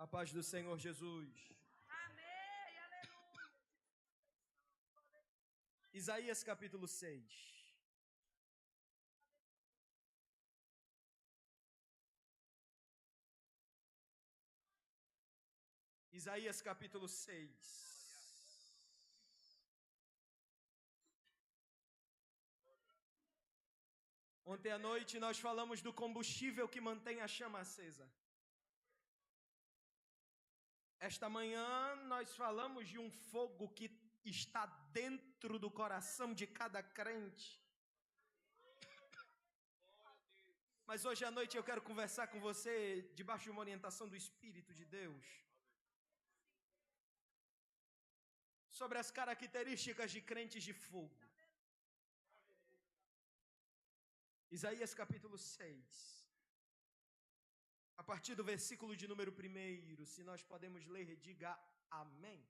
A paz do Senhor Jesus. Amém, aleluia. Isaías capítulo 6. Isaías capítulo 6. Ontem à noite nós falamos do combustível que mantém a chama acesa. Esta manhã nós falamos de um fogo que está dentro do coração de cada crente. Mas hoje à noite eu quero conversar com você debaixo de uma orientação do Espírito de Deus sobre as características de crentes de fogo. Isaías capítulo 6. A partir do versículo de número 1, se nós podemos ler, diga amém.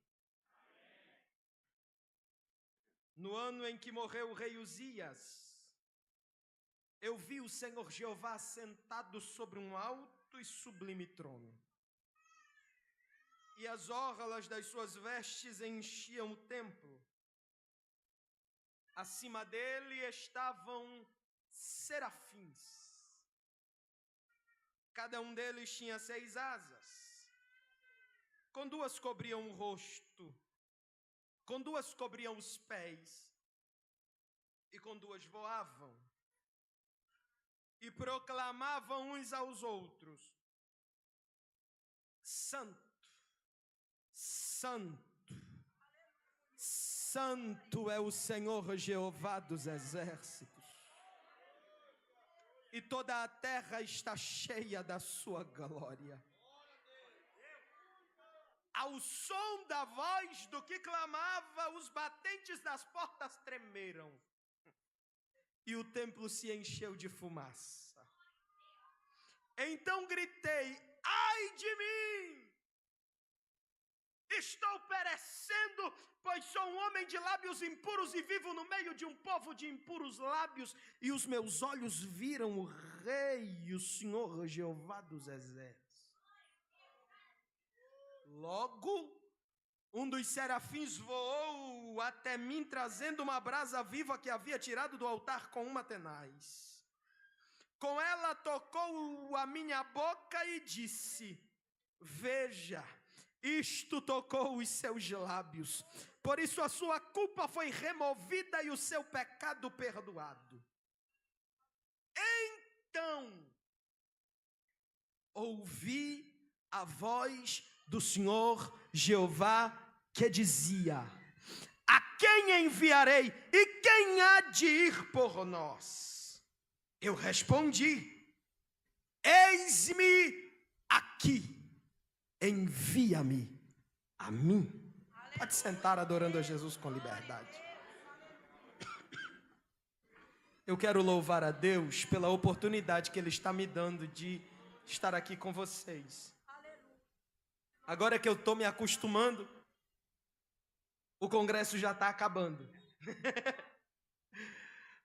No ano em que morreu o rei Uzias, eu vi o Senhor Jeová sentado sobre um alto e sublime trono. E as orlas das suas vestes enchiam o templo. Acima dele estavam serafins. Cada um deles tinha 6 asas. Com 2 cobriam o rosto, com 2 cobriam os pés, e com 2 voavam. E proclamavam uns aos outros: Santo, Santo, Santo é o Senhor Jeová dos exércitos. E toda a terra está cheia da sua glória. Ao som da voz do que clamava, os batentes das portas tremeram. E o templo se encheu de fumaça. Então gritei: ai de mim! Estou perecendo, pois sou um homem de lábios impuros e vivo no meio de um povo de impuros lábios, e os meus olhos viram o Rei, o Senhor Jeová dos exércitos. Logo, um dos serafins voou até mim, trazendo uma brasa viva que havia tirado do altar com uma tenaz. Com ela tocou a minha boca e disse: veja, isto tocou os seus lábios, por isso a sua culpa foi removida e o seu pecado perdoado. Então ouvi a voz do Senhor Jeová que dizia: a quem enviarei e quem há de ir por nós? Eu respondi: eis-me aqui. Envia-me a mim. Pode sentar adorando a Jesus com liberdade. Eu quero louvar a Deus pela oportunidade que Ele está me dando de estar aqui com vocês. Agora que eu estou me acostumando, o congresso já está acabando.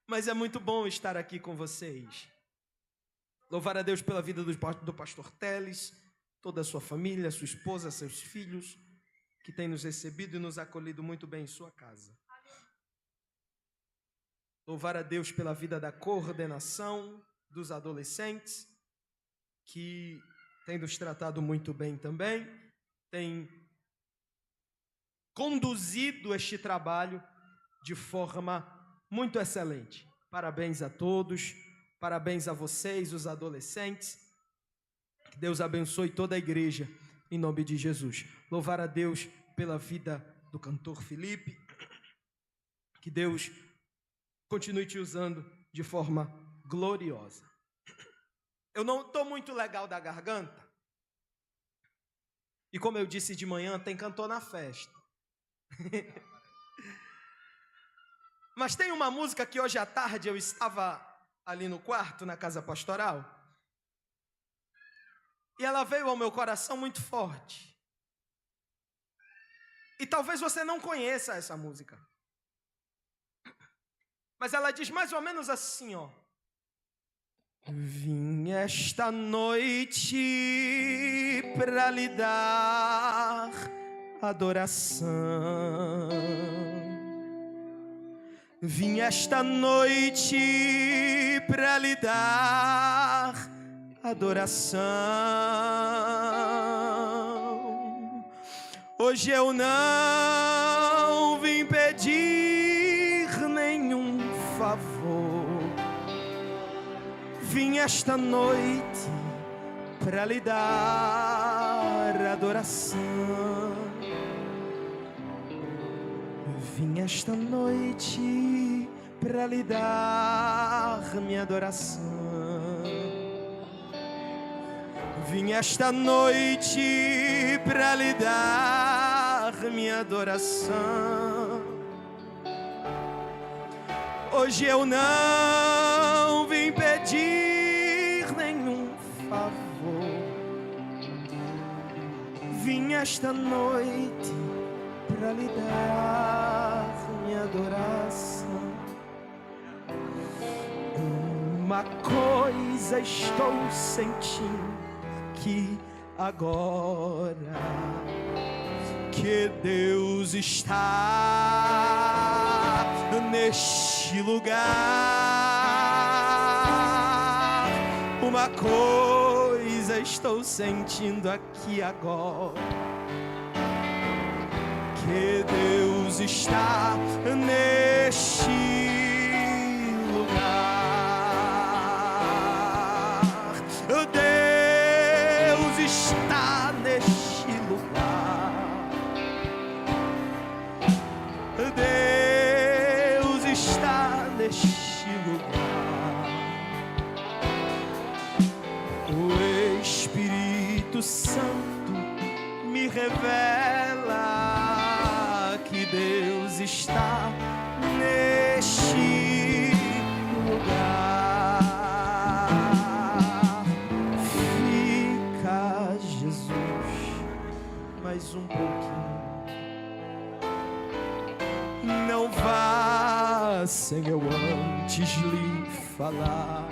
Mas é muito bom estar aqui com vocês. Louvar a Deus pela vida do pastor Teles, toda a sua família, sua esposa, seus filhos, que têm nos recebido e nos acolhido muito bem em sua casa. Louvar a Deus pela vida da coordenação dos adolescentes, que tem nos tratado muito bem também, tem conduzido este trabalho de forma muito excelente. Parabéns a todos, parabéns a vocês, os adolescentes. Que Deus abençoe toda a igreja, em nome de Jesus. Louvar a Deus pela vida do cantor Felipe. Que Deus continue te usando de forma gloriosa. Eu não estou muito legal da garganta. E como eu disse de manhã, tem cantor na festa. Mas tem uma música que hoje à tarde eu estava ali no quarto, na casa pastoral. E ela veio ao meu coração muito forte. E talvez você não conheça essa música. Mas ela diz mais ou menos assim, ó: Vim esta noite para lhe dar adoração. Vim esta noite para lhe dar adoração. Hoje eu não vim pedir nenhum favor. Vim esta noite para lhe dar adoração. Vim esta noite para lhe dar minha adoração. Vim esta noite para lhe dar minha adoração. Hoje eu não vim pedir nenhum favor. Vim esta noite para lhe dar minha adoração. Uma coisa estou sentindo aqui agora, que Deus está neste lugar. Uma coisa estou sentindo aqui agora, que Deus está neste lugar. Deus está neste lugar. Deus está neste lugar. O Espírito Santo me revela que Deus está neste lugar. Fica, Jesus, mais um pouquinho. Não vá sem eu antes lhe falar.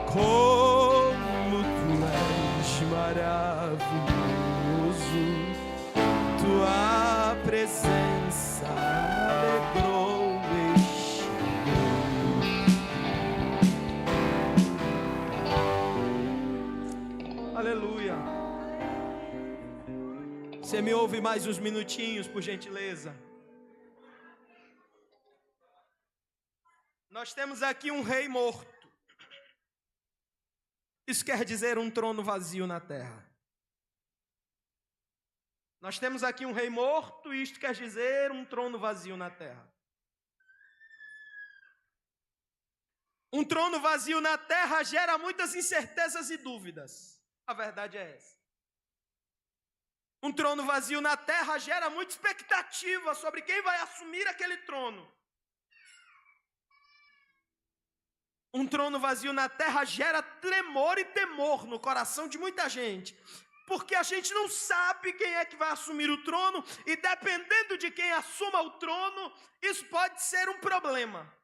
Como tu és maravilhoso, tua presença alegrou este mundo. Aleluia. Você me ouve mais uns minutinhos, por gentileza? Nós temos aqui um rei morto. Isso quer dizer um trono vazio na terra. Nós temos aqui um rei morto, e isto quer dizer um trono vazio na terra. Um trono vazio na terra gera muitas incertezas e dúvidas. A verdade é essa. Um trono vazio na terra gera muita expectativa sobre quem vai assumir aquele trono. Um trono vazio na terra gera tremor e temor no coração de muita gente, porque a gente não sabe quem é que vai assumir o trono, e dependendo de quem assuma o trono, isso pode ser um problema.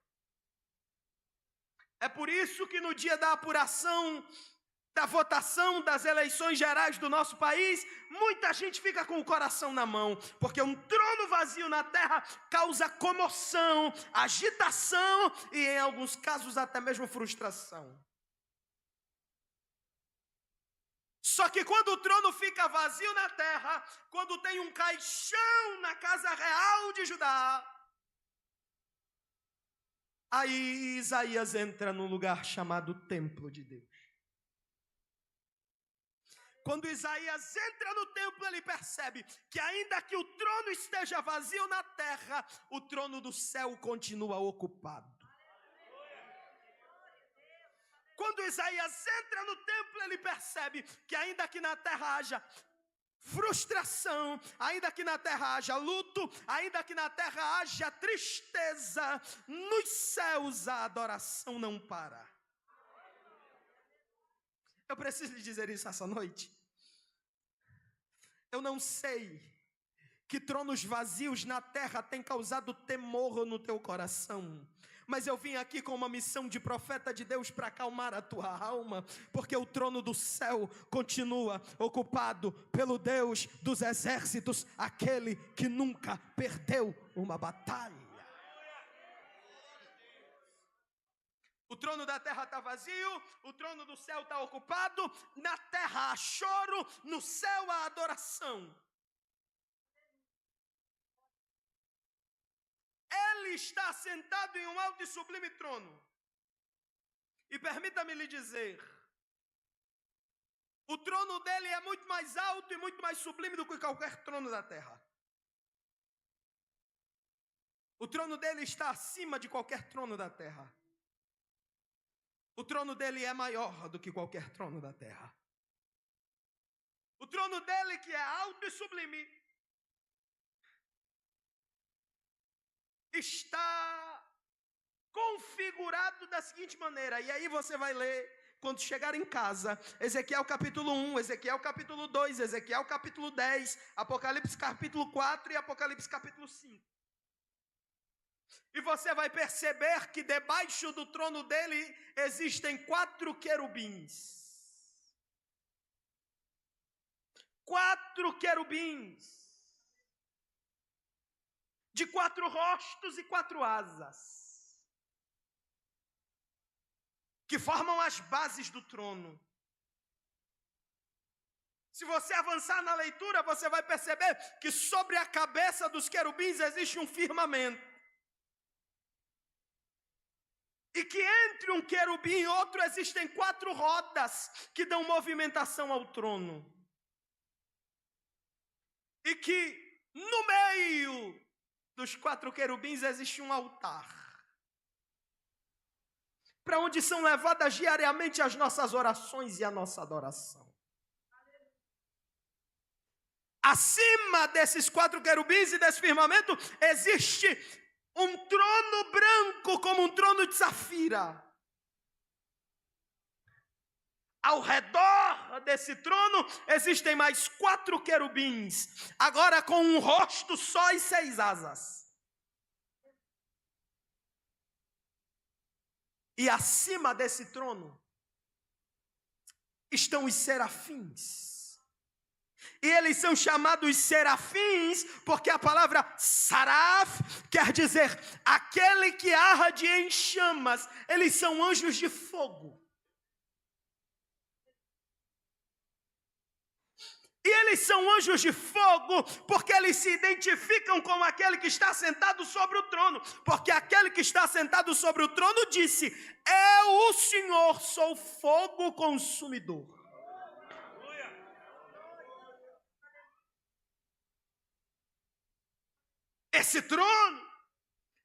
É por isso que no dia da apuração, da votação das eleições gerais do nosso país, muita gente fica com o coração na mão, porque um trono vazio na terra causa comoção, agitação e, em alguns casos, até mesmo frustração. Só que quando o trono fica vazio na terra, quando tem um caixão na casa real de Judá, aí Isaías entra num lugar chamado Templo de Deus. Quando Isaías entra no templo, ele percebe que ainda que o trono esteja vazio na terra, o trono do céu continua ocupado. Quando Isaías entra no templo, ele percebe que ainda que na terra haja frustração, ainda que na terra haja luto, ainda que na terra haja tristeza, nos céus a adoração não para. Eu preciso lhe dizer isso essa noite. Eu não sei que tronos vazios na terra têm causado temor no teu coração, Mas eu vim aqui com uma missão de profeta de Deus para acalmar a tua alma, porque o trono do céu continua ocupado pelo Deus dos exércitos, aquele que nunca perdeu uma batalha. O trono da terra está vazio, o trono do céu está ocupado. Na terra há choro, no céu há adoração. Ele está sentado em um alto e sublime trono. E permita-me lhe dizer, o trono dele é muito mais alto e muito mais sublime do que qualquer trono da terra. O trono dele está acima de qualquer trono da terra. O trono dele é maior do que qualquer trono da terra. O trono dele, que é alto e sublime, está configurado da seguinte maneira. E aí você vai ler, quando chegar em casa, Ezequiel capítulo 1, Ezequiel capítulo 2, Ezequiel capítulo 10, Apocalipse capítulo 4 e Apocalipse capítulo 5. E você vai perceber que debaixo do trono dele existem 4 querubins. 4 querubins. De 4 rostos e 4 asas. Que formam as bases do trono. Se você avançar na leitura, você vai perceber que sobre a cabeça dos querubins existe um firmamento. E que entre um querubim e outro existem 4 rodas que dão movimentação ao trono. E que no meio dos 4 querubins existe um altar. Para onde são levadas diariamente as nossas orações e a nossa adoração. Acima desses 4 querubins e desse firmamento existe um trono branco como um trono de safira. Ao redor desse trono existem mais 4 querubins, agora com um rosto só e 6 asas. E acima desse trono estão os serafins. E eles são chamados serafins porque a palavra saraf quer dizer aquele que arde em chamas. Eles são anjos de fogo. E eles são anjos de fogo porque eles se identificam com aquele que está sentado sobre o trono. Porque aquele que está sentado sobre o trono disse: eu, o Senhor, sou fogo consumidor. Esse trono,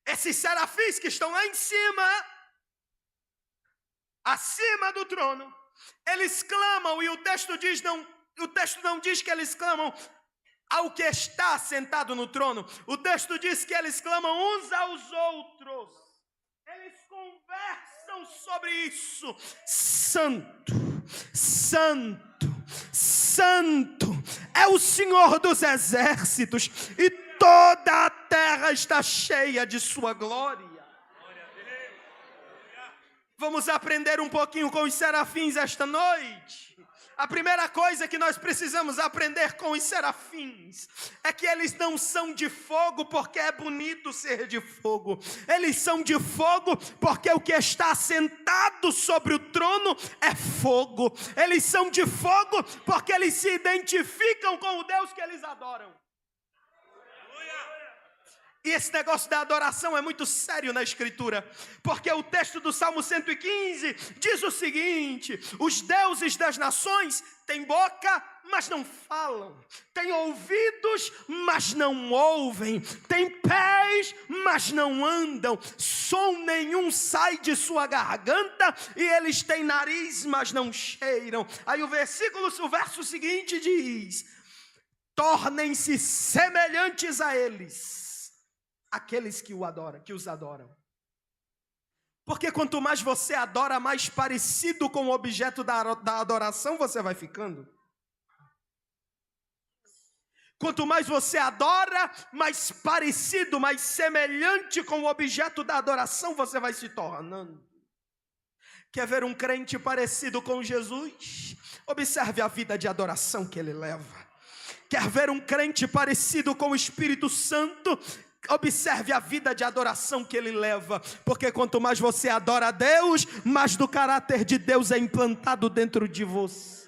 esses serafins que estão lá em cima, acima do trono, eles clamam, e o texto não diz que eles clamam ao que está sentado no trono. O texto diz que eles clamam uns aos outros. Eles conversam sobre isso. Santo, Santo, Santo é o Senhor dos exércitos, e toda a terra está cheia de sua glória. Vamos aprender um pouquinho com os serafins esta noite. A primeira coisa que nós precisamos aprender com os serafins é que eles não são de fogo porque é bonito ser de fogo. Eles são de fogo porque o que está sentado sobre o trono é fogo. Eles são de fogo porque eles se identificam com o Deus que eles adoram. E esse negócio da adoração é muito sério na Escritura, porque o texto do Salmo 115 diz o seguinte: os deuses das nações têm boca, mas não falam, têm ouvidos, mas não ouvem, têm pés, mas não andam, som nenhum sai de sua garganta, e eles têm nariz, mas não cheiram. Aí o verso seguinte diz: tornem-se semelhantes a eles, aqueles que os adoram. Porque quanto mais você adora, mais parecido com o objeto da adoração você vai ficando. Quanto mais você adora, mais parecido, mais semelhante com o objeto da adoração você vai se tornando. Quer ver um crente parecido com Jesus? Observe a vida de adoração que ele leva. Quer ver um crente parecido com o Espírito Santo? Observe a vida de adoração que ele leva. Porque quanto mais você adora a Deus, mais do caráter de Deus é implantado dentro de você.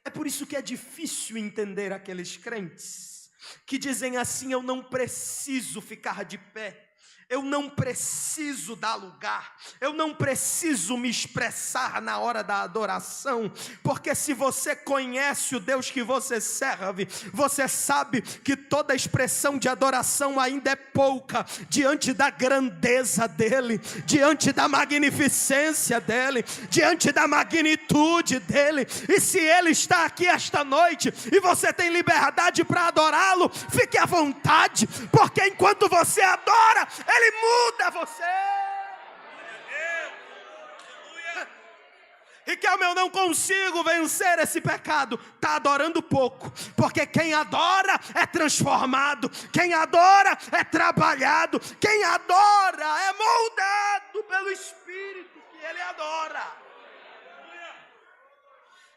É por isso que é difícil entender aqueles crentes que dizem assim: eu não preciso ficar de pé, eu não preciso dar lugar, eu não preciso me expressar na hora da adoração, porque se você conhece o Deus que você serve, você sabe que toda expressão de adoração ainda é pouca diante da grandeza dEle, diante da magnificência dEle, diante da magnitude dEle. E se Ele está aqui esta noite e você tem liberdade para adorá-lo, fique à vontade, porque enquanto você adora, Ele muda você. Riquelme, eu não consigo vencer esse pecado. Está adorando pouco, porque quem adora é transformado, quem adora é trabalhado, quem adora é moldado pelo Espírito que ele adora.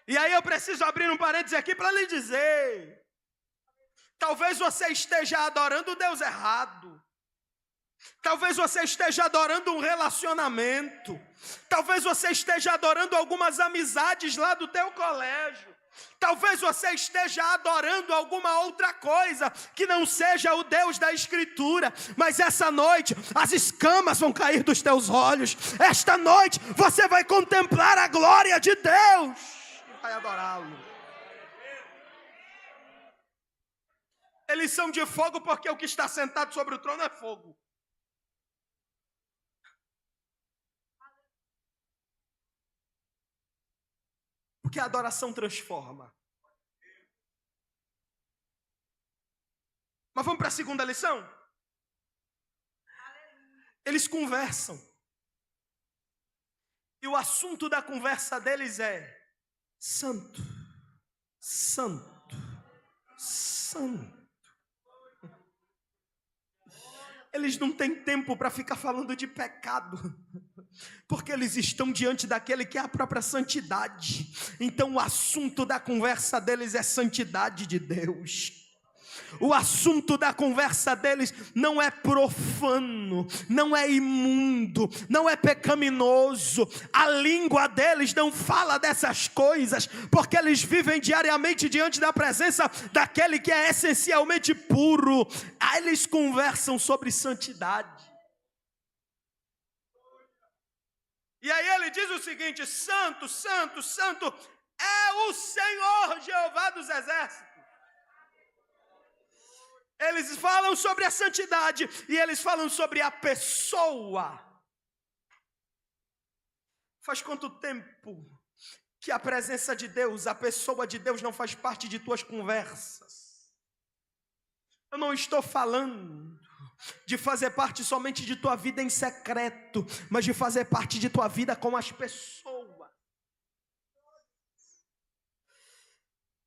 E aí eu preciso abrir um parênteses aqui para lhe dizer: talvez você esteja adorando o Deus errado. Talvez você esteja adorando um relacionamento. Talvez você esteja adorando algumas amizades lá do teu colégio. Talvez você esteja adorando alguma outra coisa que não seja o Deus da Escritura. Mas essa noite as escamas vão cair dos teus olhos. Esta noite você vai contemplar a glória de Deus e vai adorá-lo. Eles são de fogo porque o que está sentado sobre o trono é fogo. Porque a adoração transforma. Mas vamos para a segunda lição? Eles conversam. E o assunto da conversa deles é: santo, santo, santo. Eles não têm tempo para ficar falando de pecado, porque eles estão diante daquele que é a própria santidade. Então o assunto da conversa deles é santidade de Deus. O assunto da conversa deles não é profano, não é imundo, não é pecaminoso. A língua deles não fala dessas coisas, porque eles vivem diariamente diante da presença daquele que é essencialmente puro. Aí eles conversam sobre santidade. E aí ele diz o seguinte: santo, santo, santo é o Senhor Jeová dos exércitos. Eles falam sobre a santidade e eles falam sobre a pessoa. Faz quanto tempo que a presença de Deus, a pessoa de Deus não faz parte de tuas conversas? Eu não estou falando de fazer parte somente de tua vida em secreto, mas de fazer parte de tua vida com as pessoas.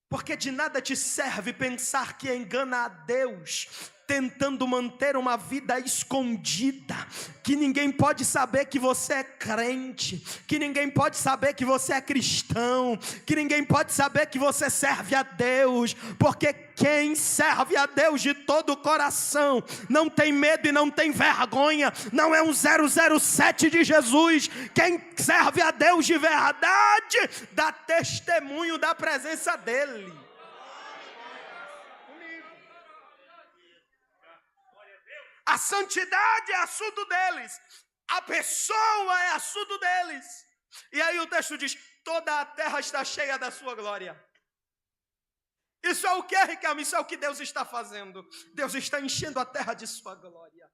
Porque de nada te serve pensar que engana a Deus, tentando manter uma vida escondida, que ninguém pode saber que você é crente, que ninguém pode saber que você é cristão, que ninguém pode saber que você serve a Deus, porque quem serve a Deus de todo o coração não tem medo e não tem vergonha, não é um 007 de Jesus. Quem serve a Deus de verdade dá testemunho da presença dele. A santidade é assunto deles, a pessoa é assunto deles. E aí o texto diz: toda a terra está cheia da sua glória. Isso é o que, Ricardo? Isso é o que Deus está fazendo. Deus está enchendo a terra de sua glória.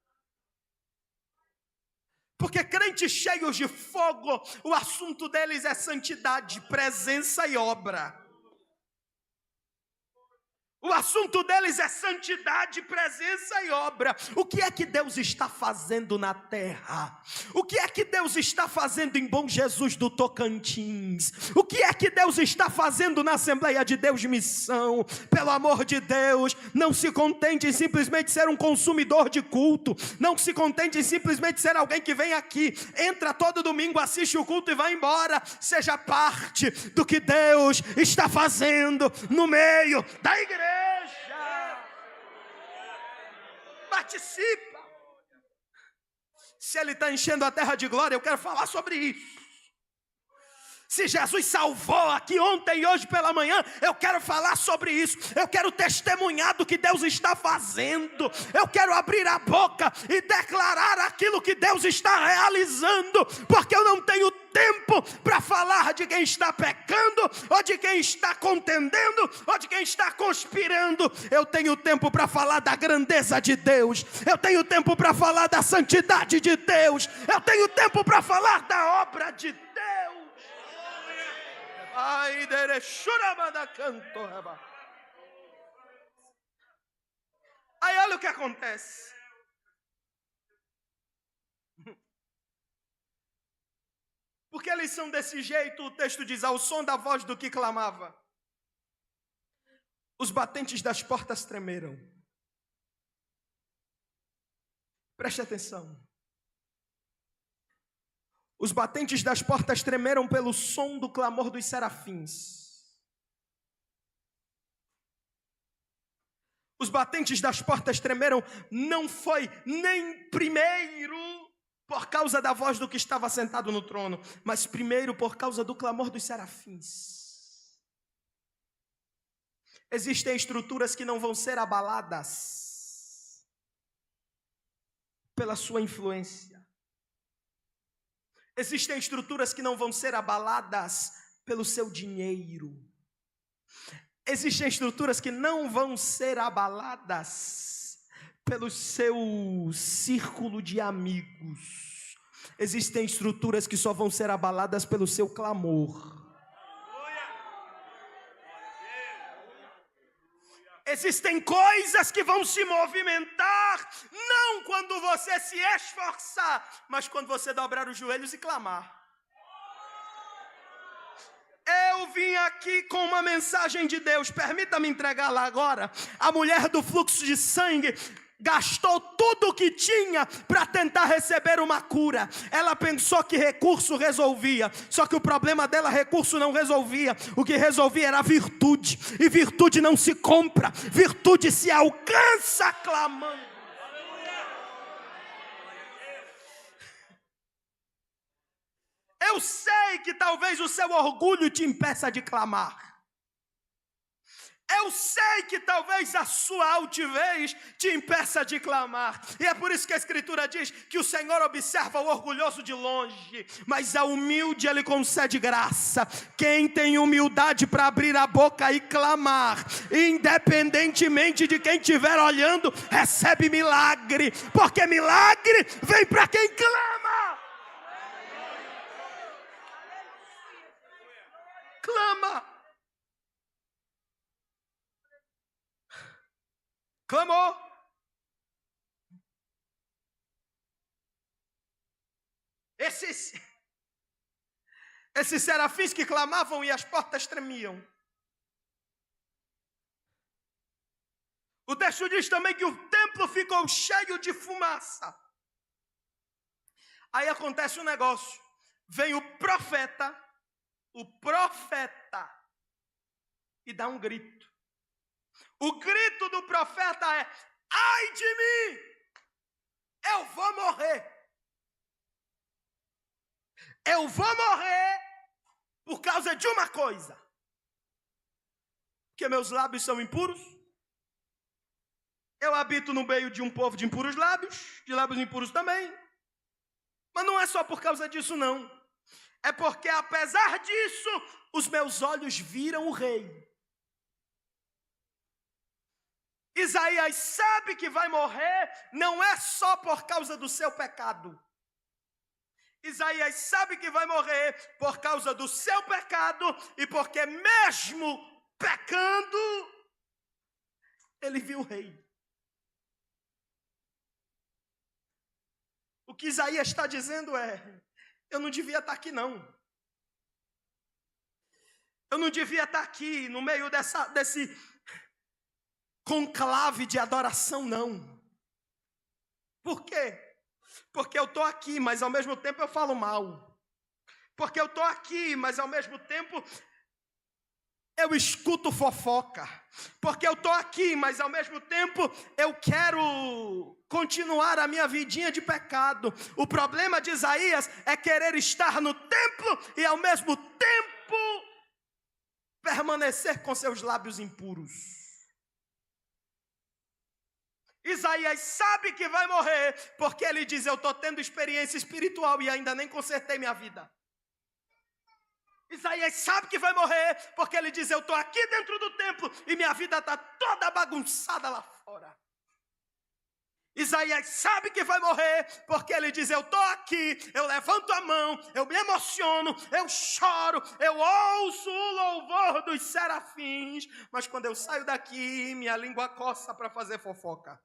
Porque crentes cheios de fogo, o assunto deles é santidade, presença e obra. O assunto deles é santidade, presença e obra. O que é que Deus está fazendo na terra? O que é que Deus está fazendo em Bom Jesus do Tocantins? O que é que Deus está fazendo na Assembleia de Deus Missão? Pelo amor de Deus, não se contente em simplesmente ser um consumidor de culto. Não se contente em simplesmente ser alguém que vem aqui, entra todo domingo, assiste o culto e vai embora. Seja parte do que Deus está fazendo no meio da igreja. Participa. Se Ele está enchendo a terra de glória, eu quero falar sobre isso. Se Jesus salvou aqui ontem e hoje pela manhã, eu quero falar sobre isso. Eu quero testemunhar do que Deus está fazendo. Eu quero abrir a boca e declarar aquilo que Deus está realizando, porque eu não tenho tempo para falar de quem está pecando, ou de quem está contendendo, ou de quem está conspirando. Eu tenho tempo para falar da grandeza de Deus. Eu tenho tempo para falar da santidade de Deus. Eu tenho tempo para falar da obra de Deus. Ai, aí olha o que acontece. Porque eles são desse jeito, o texto diz, ao som da voz do que clamava, os batentes das portas tremeram. Preste atenção. Os batentes das portas tremeram pelo som do clamor dos serafins. Os batentes das portas tremeram, não foi nem primeiro por causa da voz do que estava sentado no trono, mas primeiro por causa do clamor dos serafins. Existem estruturas que não vão ser abaladas pela sua influência. Existem estruturas que não vão ser abaladas pelo seu dinheiro. Existem estruturas que não vão ser abaladas pelo seu círculo de amigos. Existem estruturas que só vão ser abaladas pelo seu clamor. Existem coisas que vão se movimentar, não quando você se esforçar, mas quando você dobrar os joelhos e clamar. Eu vim aqui com uma mensagem de Deus, permita-me entregá-la agora. A mulher do fluxo de sangue gastou tudo o que tinha para tentar receber uma cura. Ela pensou que recurso resolvia, só que o problema dela, recurso não resolvia. O que resolvia era virtude, e virtude não se compra, virtude se alcança clamando. Eu sei que talvez o seu orgulho te impeça de clamar. Eu sei que talvez a sua altivez te impeça de clamar. E é por isso que a Escritura diz que o Senhor observa o orgulhoso de longe, mas ao humilde Ele concede graça. Quem tem humildade para abrir a boca e clamar, independentemente de quem estiver olhando, recebe milagre. Porque milagre vem para quem clama. Clama. Clamou. Esses serafins que clamavam e as portas tremiam. O texto diz também que o templo ficou cheio de fumaça. Aí acontece um negócio. Vem o profeta, e dá um grito. O grito do profeta é: ai de mim, eu vou morrer. Eu vou morrer por causa de uma coisa. Porque meus lábios são impuros. Eu habito no meio de um povo de impuros lábios, de lábios impuros também. Mas não é só por causa disso não. É porque apesar disso, os meus olhos viram o rei. Isaías sabe que vai morrer, não é só por causa do seu pecado. Isaías sabe que vai morrer por causa do seu pecado, e porque mesmo pecando, ele viu o rei. O que Isaías está dizendo é: eu não devia estar aqui não. Eu não devia estar aqui no meio desse conclave de adoração, não. Por quê? Porque eu estou aqui, mas ao mesmo tempo eu falo mal. Porque eu estou aqui, mas ao mesmo tempo eu escuto fofoca. Porque eu estou aqui, mas ao mesmo tempo eu quero continuar a minha vidinha de pecado. O problema de Isaías é querer estar no templo e ao mesmo tempo permanecer com seus lábios impuros. Isaías sabe que vai morrer, porque ele diz: eu estou tendo experiência espiritual e ainda nem consertei minha vida. Isaías sabe que vai morrer, porque ele diz: eu estou aqui dentro do templo e minha vida está toda bagunçada lá fora. Isaías sabe que vai morrer, porque ele diz: eu estou aqui, eu levanto a mão, eu me emociono, eu choro, eu ouço o louvor dos serafins, mas quando eu saio daqui, minha língua coça para fazer fofoca.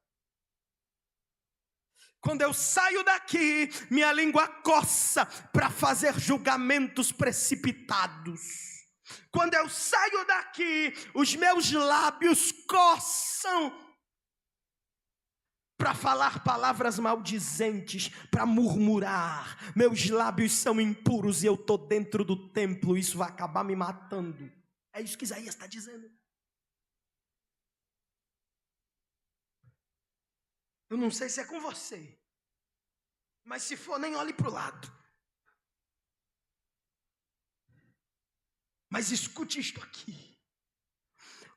Quando eu saio daqui, minha língua coça para fazer julgamentos precipitados. Quando eu saio daqui, os meus lábios coçam para falar palavras maldizentes, para murmurar. Meus lábios são impuros e eu estou dentro do templo, isso vai acabar me matando. É isso que Isaías está dizendo. Eu não sei se é com você, mas se for, nem olhe para o lado. Mas escute isto aqui.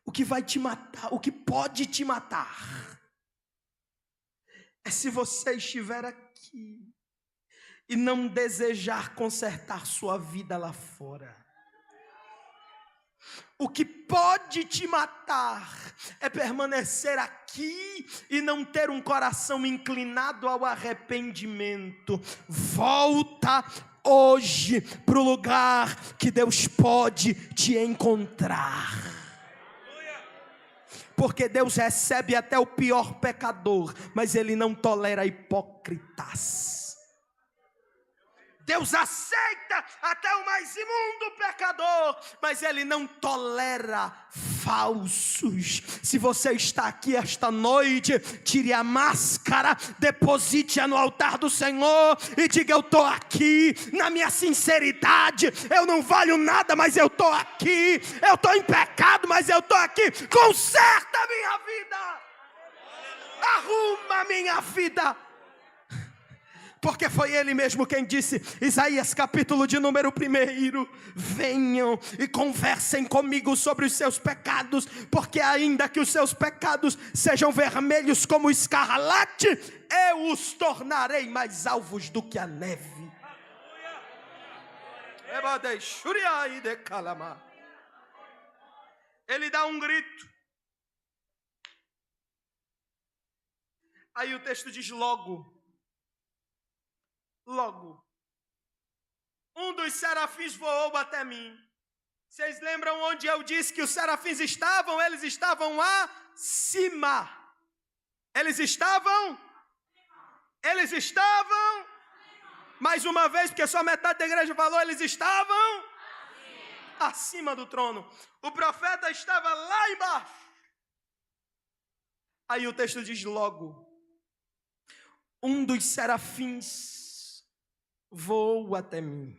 O que vai te matar, o que pode te matar, é se você estiver aqui e não desejar consertar sua vida lá fora. O que pode te matar é permanecer aqui e não ter um coração inclinado ao arrependimento. Volta hoje para o lugar que Deus pode te encontrar. Porque Deus recebe até o pior pecador, mas Ele não tolera hipócritas. Deus aceita até o mais imundo pecador, mas Ele não tolera falsos. Se você está aqui esta noite, tire a máscara, deposite-a no altar do Senhor e diga: eu estou aqui na minha sinceridade, eu não valho nada, mas eu estou aqui, eu estou em pecado, mas eu estou aqui. Conserta a minha vida, arruma a minha vida. Porque foi Ele mesmo quem disse, Isaías capítulo de número 1: venham e conversem comigo sobre os seus pecados, porque ainda que os seus pecados sejam vermelhos como escarlate, eu os tornarei mais alvos do que a neve. Ele dá um grito. Aí o texto diz: logo, um dos serafins voou até mim. Vocês lembram onde eu disse que os serafins estavam? Eles estavam acima. Eles estavam? Mais uma vez, porque só metade da igreja falou, eles estavam acima do trono. O profeta estava lá embaixo. Aí o texto diz: logo, um dos serafins voou até mim.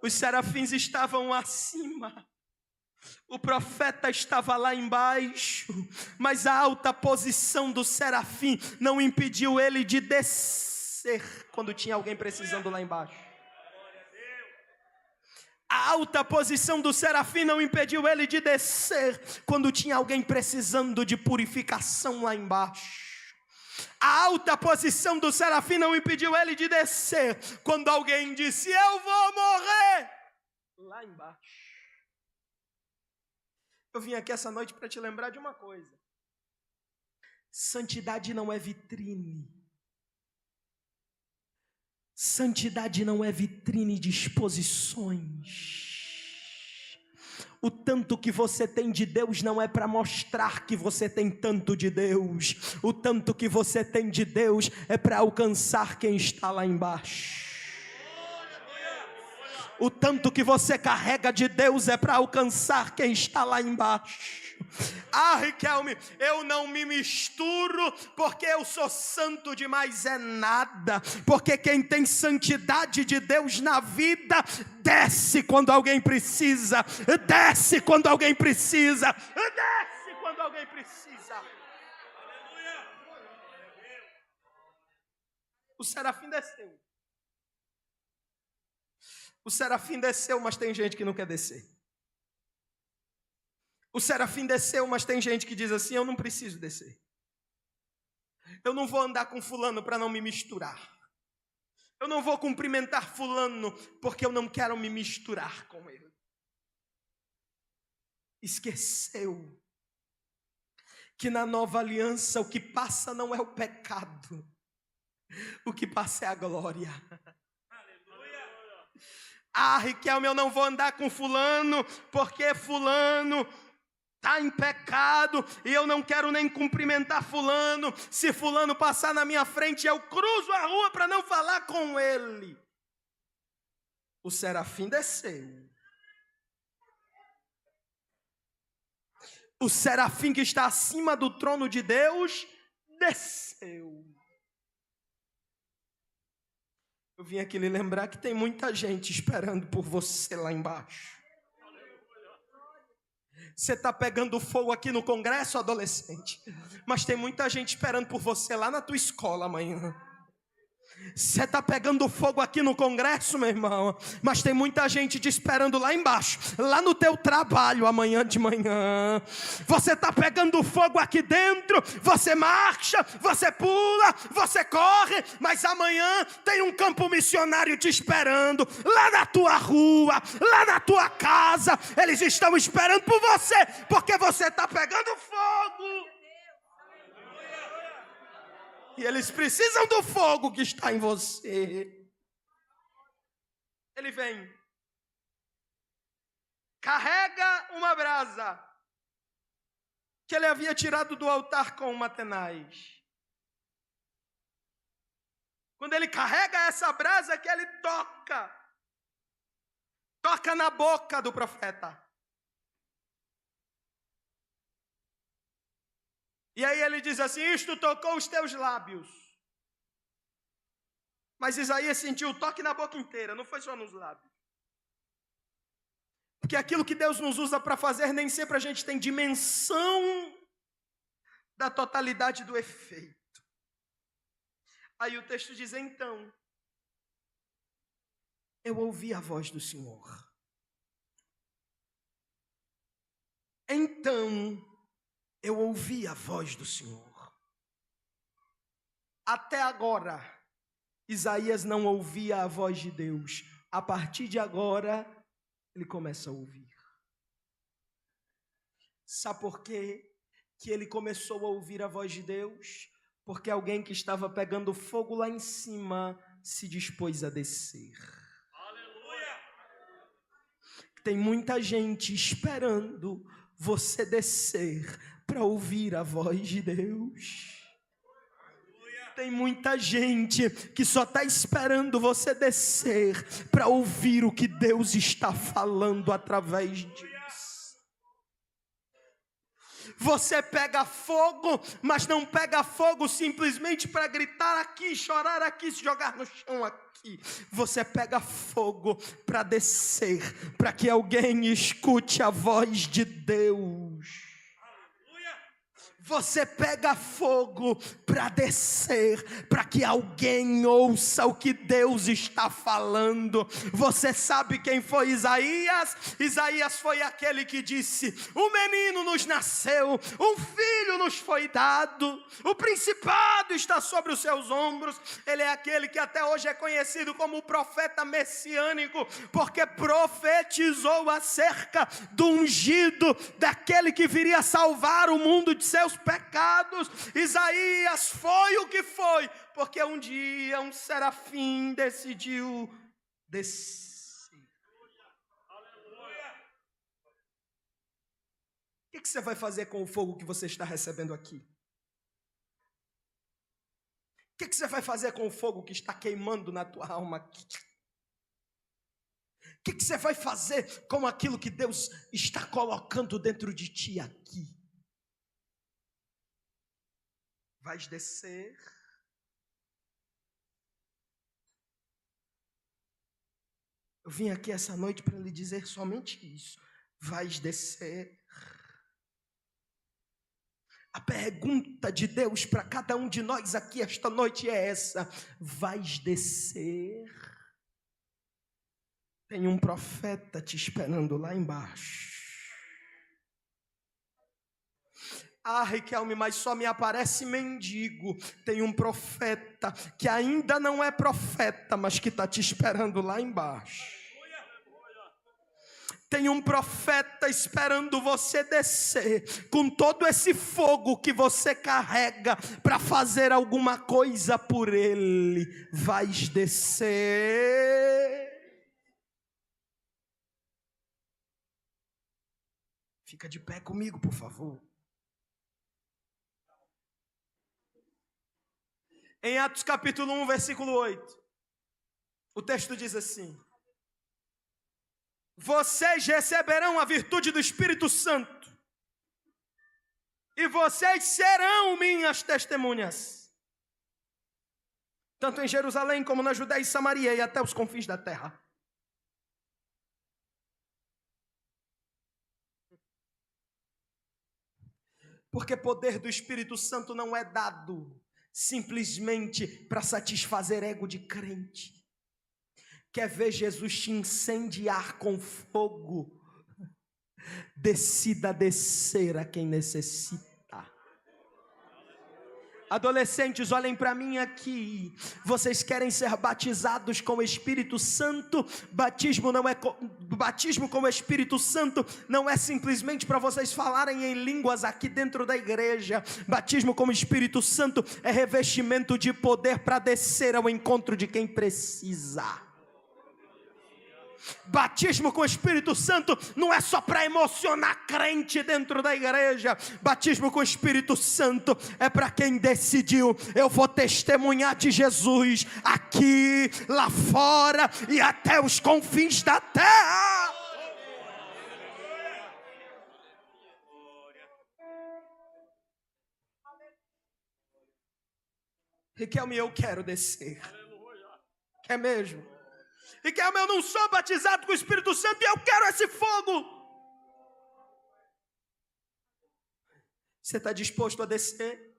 Os serafins estavam acima. O profeta estava lá embaixo. Mas a alta posição do serafim não impediu ele de descer quando tinha alguém precisando lá embaixo. A alta posição do serafim não impediu ele de descer quando tinha alguém precisando de purificação lá embaixo. A alta posição do serafim não impediu ele de descer quando alguém disse: eu vou morrer lá embaixo. Eu vim aqui essa noite para te lembrar de uma coisa: santidade não é vitrine. Santidade não é vitrine de exposições. O tanto que você tem de Deus não é para mostrar que você tem tanto de Deus. O tanto que você tem de Deus é para alcançar quem está lá embaixo. O tanto que você carrega de Deus é para alcançar quem está lá embaixo. Riquelme, eu não me misturo porque eu sou santo demais, é nada. Porque quem tem santidade de Deus na vida, desce quando alguém precisa. Desce quando alguém precisa. Desce quando alguém precisa. O serafim desceu. O serafim desceu, mas tem gente que não quer descer. O serafim desceu, mas tem gente que diz assim: eu não preciso descer. Eu não vou andar com fulano para não me misturar. Eu não vou cumprimentar fulano porque eu não quero me misturar com ele. Esqueceu que na nova aliança o que passa não é o pecado. O que passa é a glória. Riquelme, eu não vou andar com fulano porque fulano está em pecado e eu não quero nem cumprimentar fulano. Se fulano passar na minha frente, eu cruzo a rua para não falar com ele. O serafim desceu. O serafim que está acima do trono de Deus desceu. Eu vim aqui lhe lembrar que tem muita gente esperando por você lá embaixo. Você está pegando fogo aqui no congresso, adolescente, mas tem muita gente esperando por você lá na tua escola amanhã. Você está pegando fogo aqui no congresso, meu irmão, mas tem muita gente te esperando lá embaixo, lá no teu trabalho amanhã de manhã. Você está pegando fogo aqui dentro, você marcha, você pula, você corre, mas amanhã tem um campo missionário te esperando, lá na tua rua, lá na tua casa. Eles estão esperando por você, porque você está pegando fogo. E eles precisam do fogo que está em você. Ele vem, carrega uma brasa que ele havia tirado do altar com uma tenaz. Quando ele carrega essa brasa, que ele toca na boca do profeta. E aí ele diz assim: isto tocou os teus lábios. Mas Isaías sentiu o toque na boca inteira, não foi só nos lábios. Porque aquilo que Deus nos usa para fazer, nem sempre a gente tem dimensão da totalidade do efeito. Aí o texto diz: então, eu ouvi a voz do Senhor. Então, eu ouvi a voz do Senhor. Até agora, Isaías não ouvia a voz de Deus. A partir de agora, ele começa a ouvir. Sabe por quê que ele começou a ouvir a voz de Deus? Porque alguém que estava pegando fogo lá em cima se dispôs a descer. Aleluia! Tem muita gente esperando você descer para ouvir a voz de Deus. Tem muita gente que só está esperando você descer para ouvir o que Deus está falando através disso. Você pega fogo, mas não pega fogo simplesmente para gritar aqui, chorar aqui, se jogar no chão aqui. Você pega fogo para descer, para que alguém escute a voz de Deus. Você pega fogo para descer, para que alguém ouça o que Deus está falando. Você sabe quem foi Isaías? Isaías foi aquele que disse: um menino nos nasceu, um filho nos foi dado, o principado está sobre os seus ombros. Ele é aquele que até hoje é conhecido como o profeta messiânico, porque profetizou acerca do ungido, daquele que viria salvar o mundo de seus pecados. Isaías foi o que foi, porque um dia um serafim decidiu descer. O que você vai fazer com o fogo que você está recebendo aqui? O que você vai fazer com o fogo que está queimando na tua alma aqui? O que você vai fazer com aquilo que Deus está colocando dentro de ti aqui? Vais descer? Eu vim aqui essa noite para lhe dizer somente isso. Vais descer? A pergunta de Deus para cada um de nós aqui esta noite é essa: vais descer? Tem um profeta te esperando lá embaixo. Ah, Riquelme, mas só me aparece mendigo. Tem um profeta que ainda não é profeta, mas que está te esperando lá embaixo. Tem um profeta esperando você descer com todo esse fogo que você carrega para fazer alguma coisa por ele. Vais descer. Fica de pé comigo, por favor. Em Atos capítulo 1, versículo 8, o texto diz assim: vocês receberão a virtude do Espírito Santo, e vocês serão minhas testemunhas, tanto em Jerusalém como na Judéia e Samaria e até os confins da terra. Porque poder do Espírito Santo não é dado simplesmente para satisfazer ego de crente. Quer ver Jesus te incendiar com fogo? Decida descer a quem necessita. Adolescentes, olhem para mim aqui. Vocês querem ser batizados com o Espírito Santo? Batismo com o Espírito Santo não é simplesmente para vocês falarem em línguas aqui dentro da igreja. Batismo com o Espírito Santo é revestimento de poder para descer ao encontro de quem precisa. Batismo com o Espírito Santo não é só para emocionar crente dentro da igreja. Batismo com o Espírito Santo é para quem decidiu: eu vou testemunhar de Jesus aqui, lá fora e até os confins da terra. Riquelme, eu quero descer. Quer mesmo? Riquelme, eu não sou batizado com o Espírito Santo e eu quero esse fogo. Você está disposto a descer?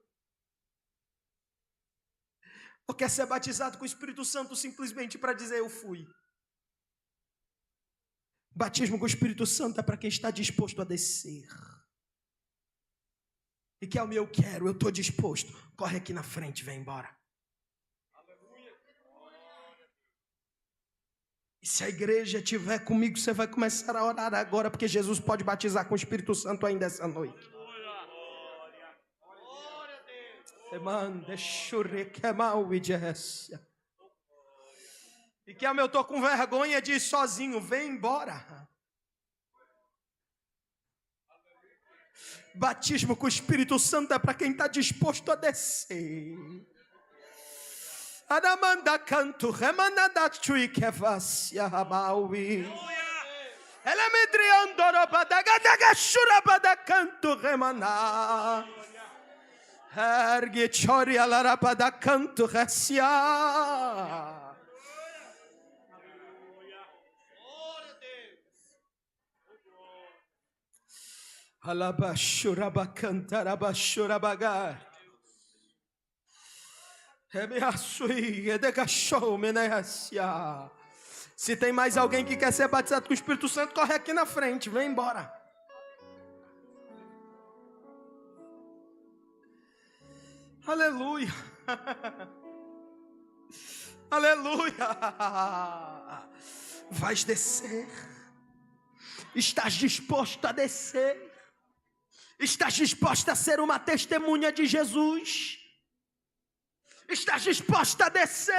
Ou quer ser batizado com o Espírito Santo simplesmente para dizer eu fui? Batismo com o Espírito Santo é para quem está disposto a descer. Riquelme, eu quero, eu estou disposto. Corre aqui na frente, vem embora. E se a igreja estiver comigo, você vai começar a orar agora, porque Jesus pode batizar com o Espírito Santo ainda essa noite. E que eu estou com vergonha de ir sozinho, vem embora. Batismo com o Espírito Santo é para quem está disposto a descer. Adamanda canto, remanada chui que vacia rabaui. Ela me triandoro badagadaga shura badacanto remana. Ergue chori alara badacanto recia. Alabashura bacanta rabashura bagar. Se tem mais alguém que quer ser batizado com o Espírito Santo, corre aqui na frente, vem embora. Aleluia. Aleluia. Vais descer. Estás disposto a descer? Estás disposto a ser uma testemunha de Jesus? Estás disposto a descer?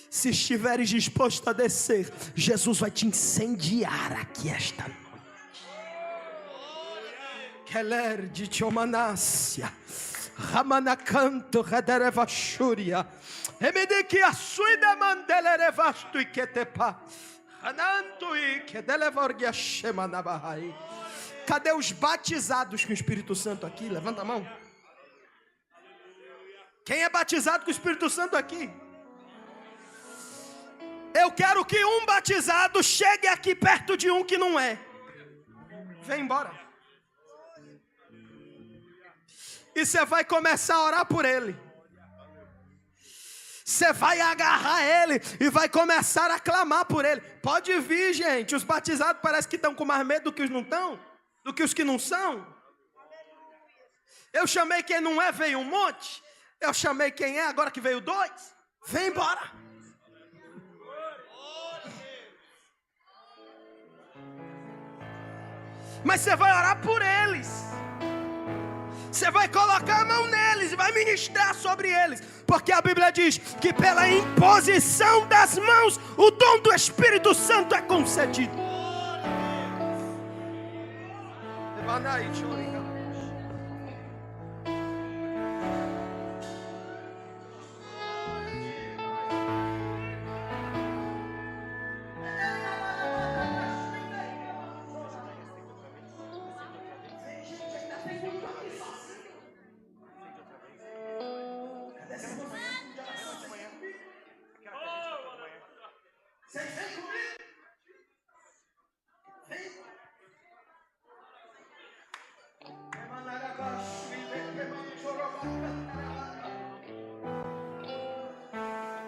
Se estiveres disposto a descer, Jesus vai te incendiar aqui esta noite. Keler de Chomanácia. Ramanacanto Rederevachúria. Emedeki Asuida Mandelerevasto e Ketepa. Ananto e Kedelevorgia Shemanabahai. Cadê os batizados com o Espírito Santo aqui? Levanta a mão. Quem é batizado com o Espírito Santo aqui? Eu quero que um batizado chegue aqui perto de um que não é. Vem embora. E você vai começar a orar por ele. Você vai agarrar ele e vai começar a clamar por ele. Pode vir, gente. Os batizados parecem que estão com mais medo do que os não estão, do que os que não são. Eu chamei quem não é, veio um monte. Eu chamei quem é, agora que veio 2. Vem embora. Mas você vai orar por eles. Você vai colocar a mão neles e vai ministrar sobre eles. Porque a Bíblia diz que pela imposição das mãos, o dom do Espírito Santo é concedido.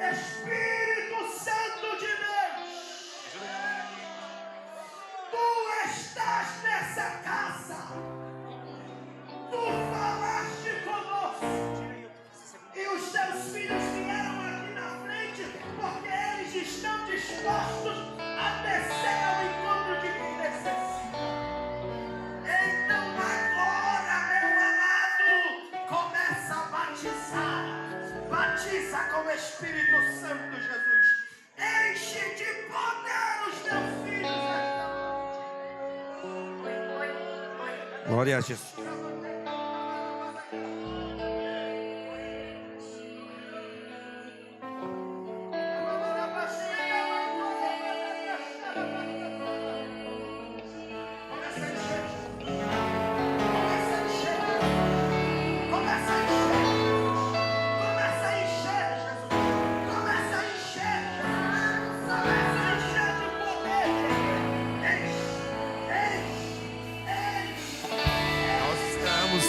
Espírito Santo de Deus, tu estás nessa casa, tu falaste conosco, e os teus filhos vieram aqui na frente, porque eles estão dispostos a descer ao encontro de quem necessita. Então agora, meu amado, começa a batizar. Batiza com o Espírito Santo, Jesus. Enche de poder os teus filhos. Glória a Jesus.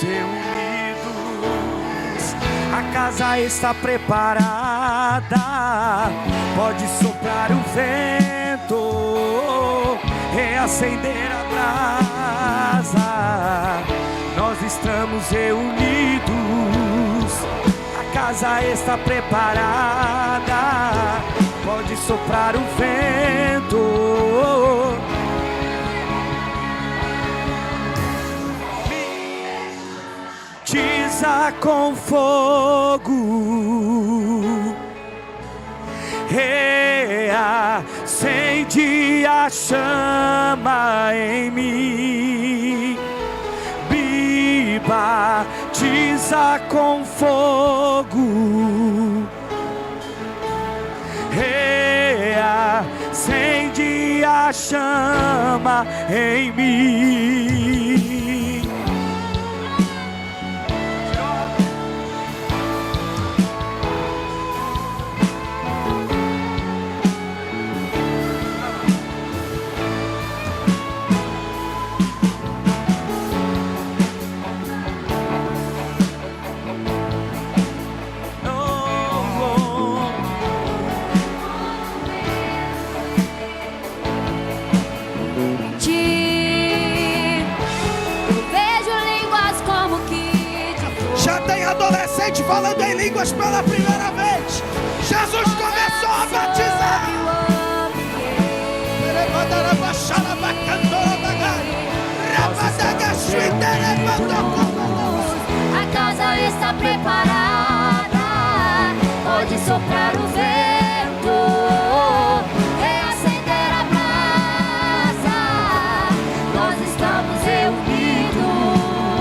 Reunidos, a casa está preparada. Pode soprar o vento, reacender a brasa. Nós estamos reunidos, a casa está preparada. Pode soprar o vento. Batiza com fogo, reacende a chama em mim. Me batiza com fogo, reacende a chama em mim. Adolescente falando em línguas pela primeira vez. Jesus começou a batizar. A casa está preparada. Pode soprar o vento, reacender a brasa. Nós estamos reunidos.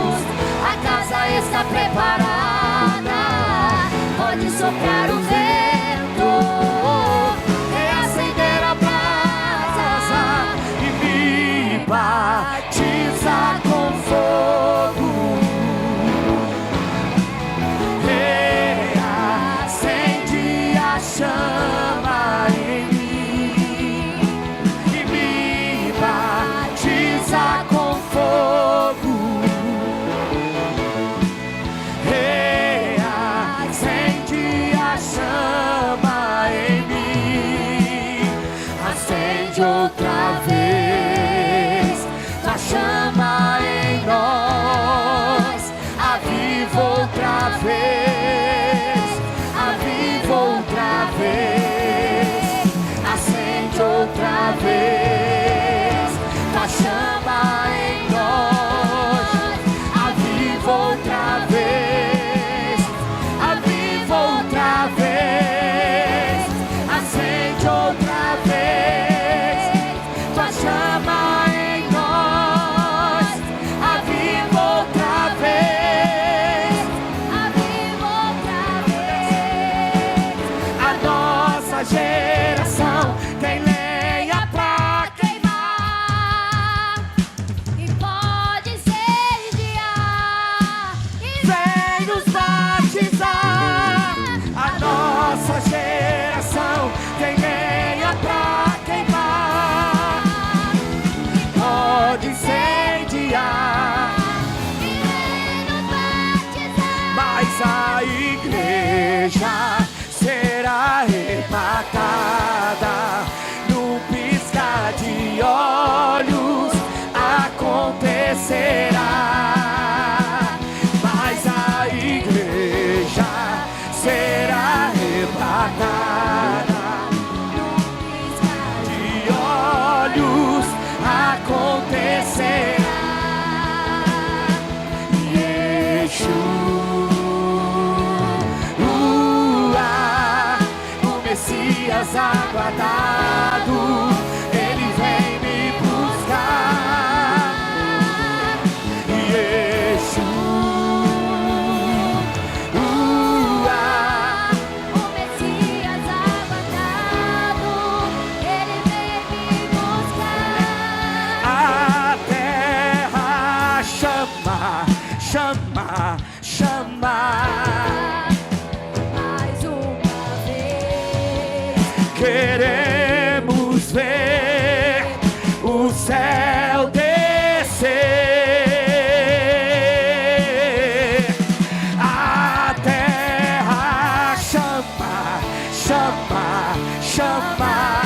acende outra vez tua chama em nós. Aviva outra vez, aviva outra vez, acende outra vez tua chama em nós. Aviva outra vez, aviva outra vez, acende outra vez tua chama em nós. Aviva outra vez, Aviva outra vez. a nossa geração tem lenha pra Queimar e pode incendiar e vem nos batizar. A nossa geração tem lenha pra queimar, pode incendiar, vem nos batizar. mas a igreja será arrebatada num piscar de olhos. Acontecerá, mas a igreja será arrebatada Num piscar de olhos. Acontecerá. Yeshua, o Messias aguardado, ele vem me buscar. Yeshua, o Messias aguardado, ele vem me buscar. a terra chama, chama, chama. Mais uma vez, Queremos ver o céu descer. A terra chama, chama, chama.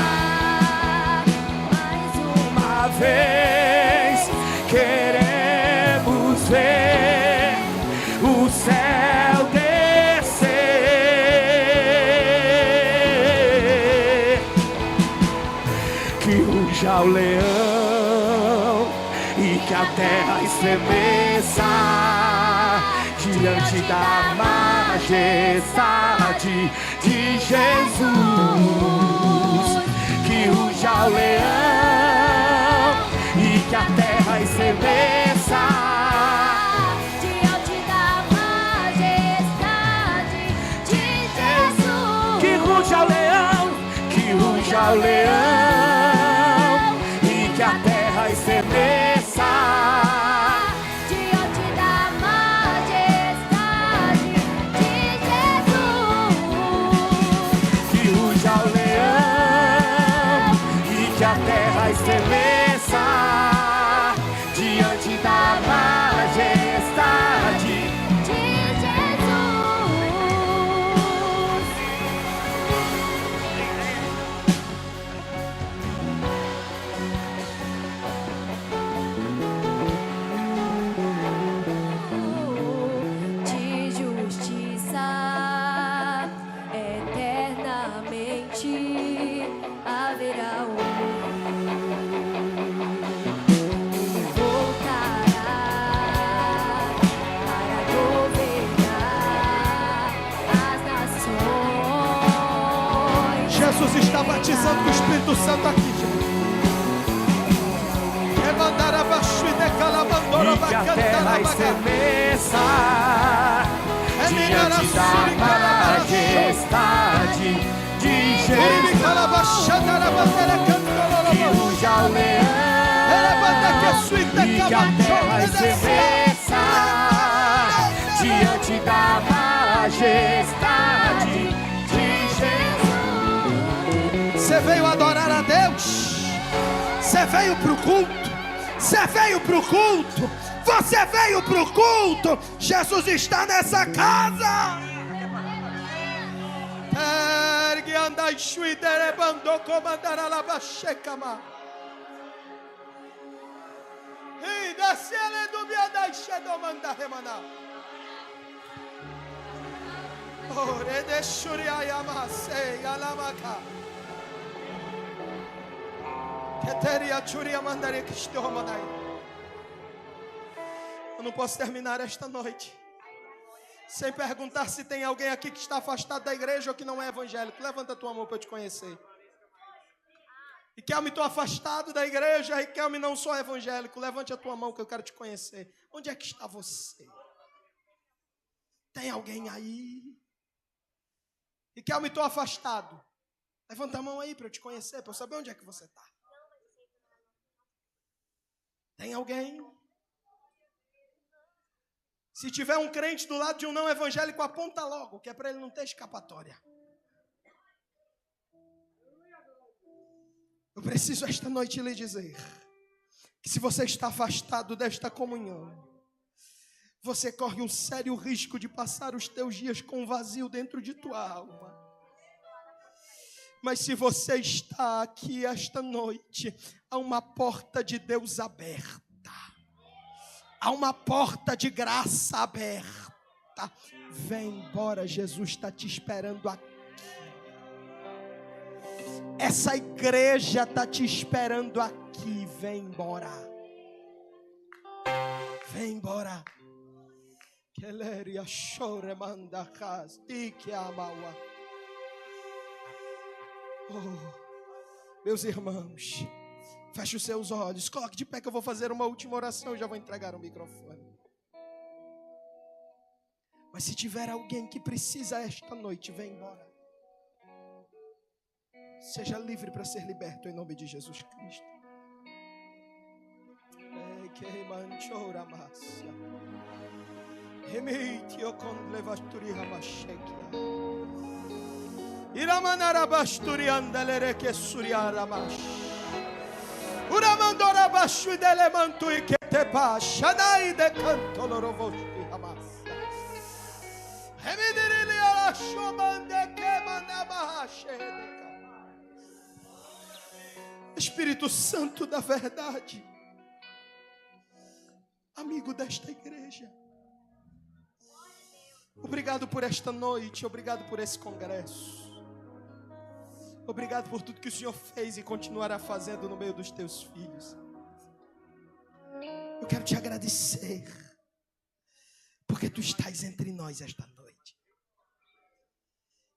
mais Uma vez queremos ver o céu descer. Que ruja o leão e que a terra estremeça diante da majestade de Jesus. Que ruja o leão e que a terra estremeça diante da majestade de Jesus. que ruja o leão, que ruja o leão e que a terra estremeça Diante da majestade de Jesus. que ruja o leão e que a terra estremeça diante da majestade. De Jesus. De justiça eternamente haverá um Ele voltará para governar as nações. Jesus está batizando com o Espírito Santo aqui, gente. E que a terra estremeça diante da majestade de Jesus. Que ruja o leão e que a terra estremeça diante da majestade de Jesus. Você veio adorar a Deus? Você veio para o culto? Você veio para o culto? Você veio para o culto? Jesus está nessa casa. Ergue andai shuidere bando comandara la bashekama. E da ciele do biadai shadow mandare mana. Ore de shuria yamase yalamaka. Keteria churia mandare kishto manai. Eu não posso terminar esta noite sem perguntar se tem alguém aqui que está afastado da igreja ou que não é evangélico. Levanta a tua mão para eu te conhecer. E que eu me estou afastado da igreja e que eu me não sou evangélico. Levante a tua mão que eu quero te conhecer. Onde é que está você? Tem alguém aí? E que eu me estou afastado. Levanta a mão aí para eu te conhecer, para eu saber onde é que você está. Tem alguém? Se tiver um crente do lado de um não evangélico, aponta logo, que é para ele não ter escapatória. Eu preciso esta noite lhe dizer que se você está afastado desta comunhão, você corre um sério risco de passar os teus dias com um vazio dentro de tua alma. Mas se você está aqui esta noite, há uma porta de Deus aberta. Há uma porta de graça aberta. Vem embora, Jesus está te esperando aqui. Essa igreja está te esperando aqui. Vem embora. Vem embora. Oh, meus irmãos, feche os seus olhos, coloque de pé que eu vou fazer uma última oração e já vou entregar o microfone. Mas se tiver alguém que precisa esta noite, vem embora. Seja livre para ser liberto em nome de Jesus Cristo. Uramandora bashu dele mantu e que te pa shanai de canto lorovosti hamas. Hemidiri ala shomande que manama shedeka. Espírito Santo da verdade, amigo desta igreja, obrigado por esta noite, obrigado por esse congresso. Obrigado por tudo que o Senhor fez e continuará fazendo no meio dos teus filhos. Eu quero te agradecer, porque tu estás entre nós esta noite.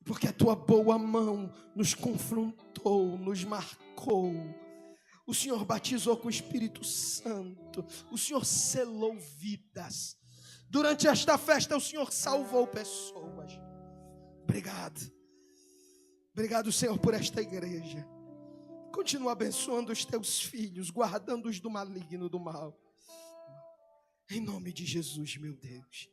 Porque a tua boa mão nos confrontou, nos marcou. O Senhor batizou com o Espírito Santo. O Senhor selou vidas. Durante esta festa o Senhor salvou pessoas. Obrigado. Obrigado, Senhor, por esta igreja. Continua abençoando os teus filhos, guardando-os do maligno, do mal. Em nome de Jesus, meu Deus.